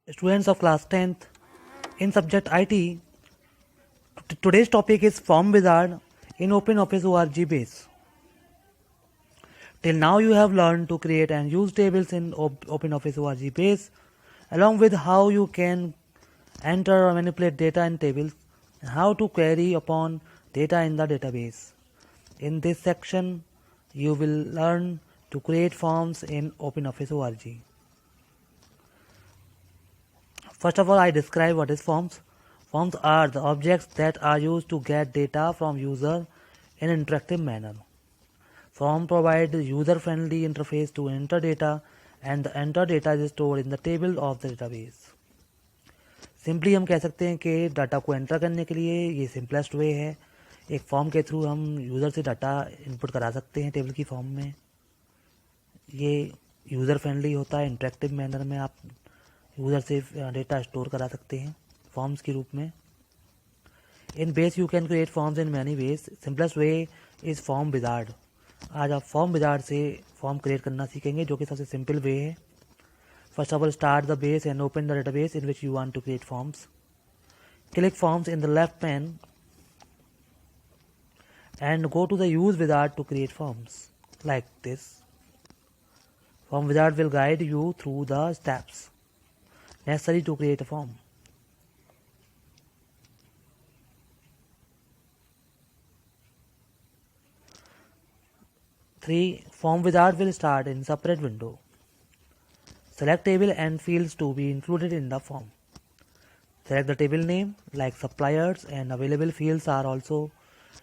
Students of class 10th in subject IT, today's topic is Form Wizard in OpenOffice org base. Till now you have learned to create and use tables in OpenOffice org base, along with how you can enter or manipulate data in tables and how to query upon data in the database. In this section, you will learn to create forms in OpenOffice org. First of all, I describe what is forms. Forms are the objects that are used to get data from user in an interactive manner. Form provides a user-friendly interface to enter data, and the entered data is stored in the table of the database. Simply हम कह सकते हैं कि data को enter करने के लिए ये सिंपलेस्ट वे है. एक फॉर्म के थ्रू हम यूज़र से डाटा इनपुट करा सकते हैं टेबल की फॉर्म में. ये यूज़र फ्रेंडली होता है. इंटरेक्टिव मैनर में आप यूज़र से डेटा स्टोर करा सकते हैं फॉर्म्स के रूप में. In base you can create forms in many ways. Simplest way is form wizard. आज आप फॉर्म विजार्ड से फॉर्म क्रिएट करना सीखेंगे, जो कि सबसे सिंपल वे है. First of all, start the base and open the database in which you want to create forms. Click Forms in the left pane and go to the Use Wizard to create forms, like this. Form Wizard will guide you through the steps necessary to create a form. Form Wizard will start in separate window. Select table and fields to be included in the form. Select the table name, like suppliers, and available fields are also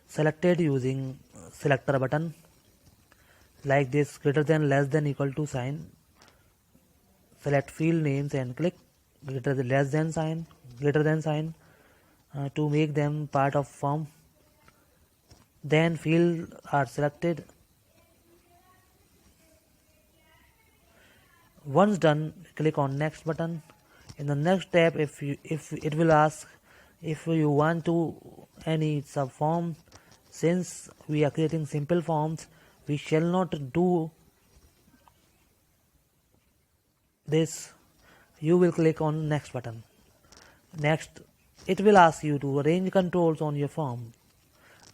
selected using selector button, like this, greater than, less than, equal to sign. Select field names and click greater than, less than sign, greater than sign to make them part of form. Then fields are selected. Once done, click on next button. In the next tab, if it will ask if you want to any subform. Since we are creating simple forms, we shall not do this. You will click on next button. Next, it will ask you to arrange controls on your form.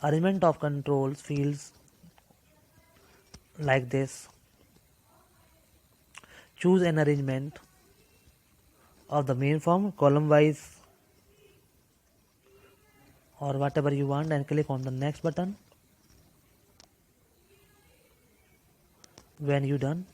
Arrangement of controls fields like this. Choose an arrangement of the main form, column wise or whatever you want, and click on the next button. When you done,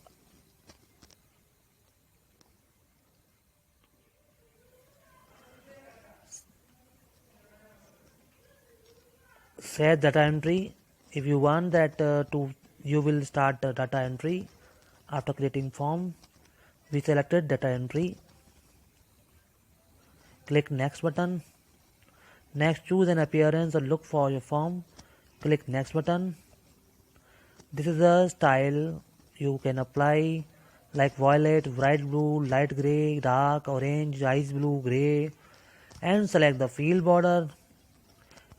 set data entry. If you want that you will start data entry after creating form. We selected data entry. Click next button. Next, choose an appearance or look for your form. Click next button. This is a style you can apply, like violet, bright blue, light grey, dark orange, ice blue, grey, and select the field border.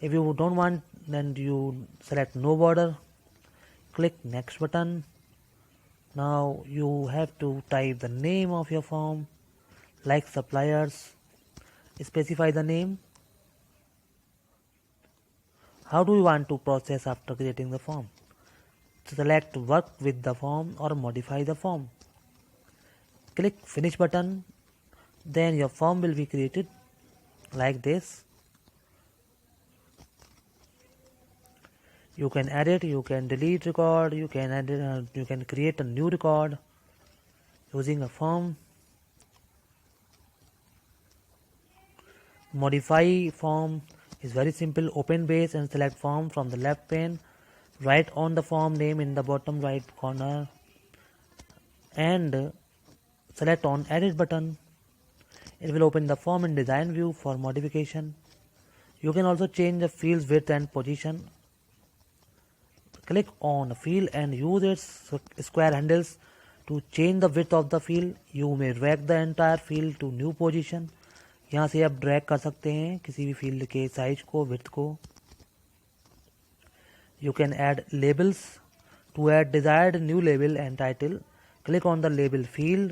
If you don't want, then you select no border. Click next button. Now you have to type the name of your form, like suppliers. Specify the name. How do you want to process after creating the form? Select work with the form or modify the form. Click finish button. Then your form will be created like this. You can edit, you can delete record, you can edit, you can create a new record using a form. Modify form is very simple. Open base and select form from the left pane. Write on the form name in the bottom right corner and select on edit button. It will open the form in design view for modification. You can also change the field's width and position. Click on a field and use its square handles to change the width of the field. You may drag the entire field to new position. यहाँ से आप drag कर सकते हैं किसी भी field के size को, विड्थ को. You can add labels. To add desired new label and title, click on the label field.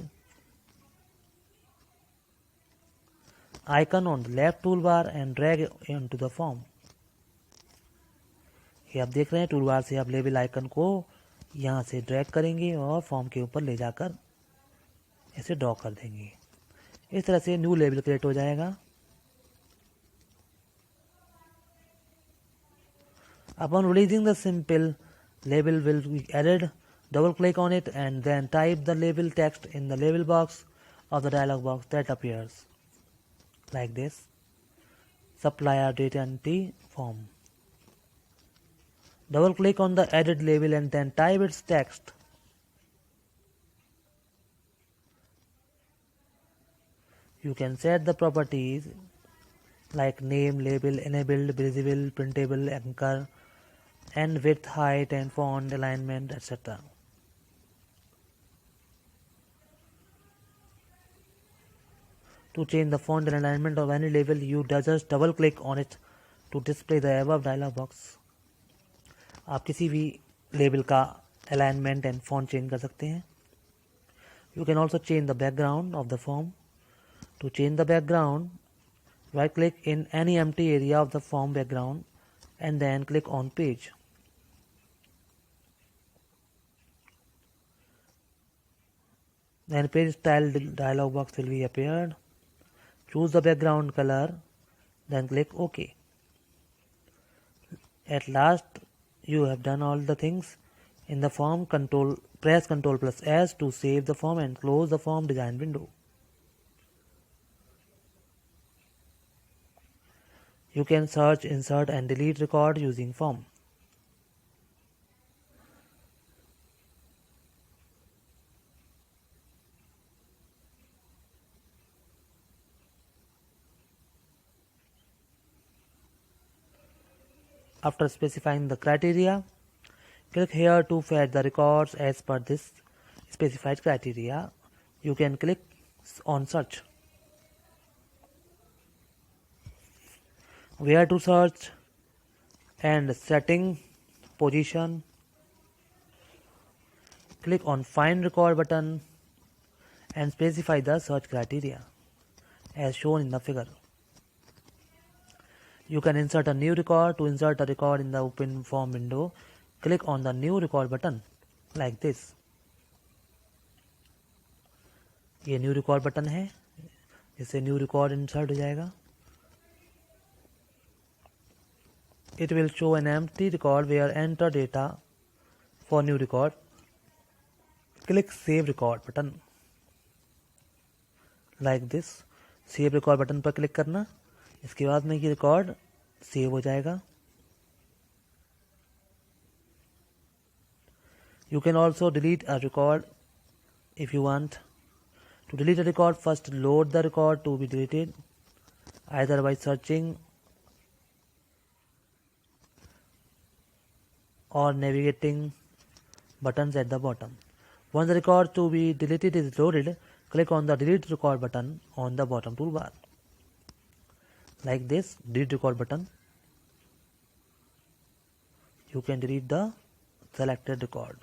icon on the left toolbar and drag it into the form. ये आप देख रहे हैं टूलबार से आप लेबल आइकन को यहाँ से ड्रैग करेंगे और फॉर्म के ऊपर ले जाकर इसे ड्रॉ कर देंगे। इस तरह से न्यू लेबल क्रिएट हो जाएगा। Upon releasing the simple label will be added, double click on it and then type the label text in the label box of the dialog box that appears like this. Supplier data entity form. Double click on the added label and then type its text. You can set the properties like name, label, enabled, visible, printable, anchor, and width, height, and font alignment, etc. To change the font and alignment of any label, you just double click on it to display the above dialog box. आप किसी भी label का alignment and font change कर सकते हैं. You can also change the background of the form. To change the background, right click in any empty area of the form background and then click on page. Then page style dialog box will be appeared. Choose the background color, then click OK. At last, you have done all the things in the form. Press Ctrl+S to save the form and close the form design window. You can search, insert and delete record using form. After specifying the criteria, click here to fetch the records as per this specified criteria. You can click on search. Where to search and setting position. Click on find record button and specify the search criteria as shown in the figure. You can insert a new record. To insert a record in the open form window, click on the new record button like this. ये new record button है, इससे new record insert हो जाएगा. It will show an empty record where enter data for new record. Click save record button like this. Save record button पर click करना. इसके बाद में ये रिकॉर्ड सेव हो जाएगा. You can also delete a record if you want. To delete a record, first load the record to be deleted, either by searching or navigating buttons at the bottom. Once the record to be deleted is loaded, click on the delete record button on the bottom toolbar. Like this, delete record button. You can delete the selected record.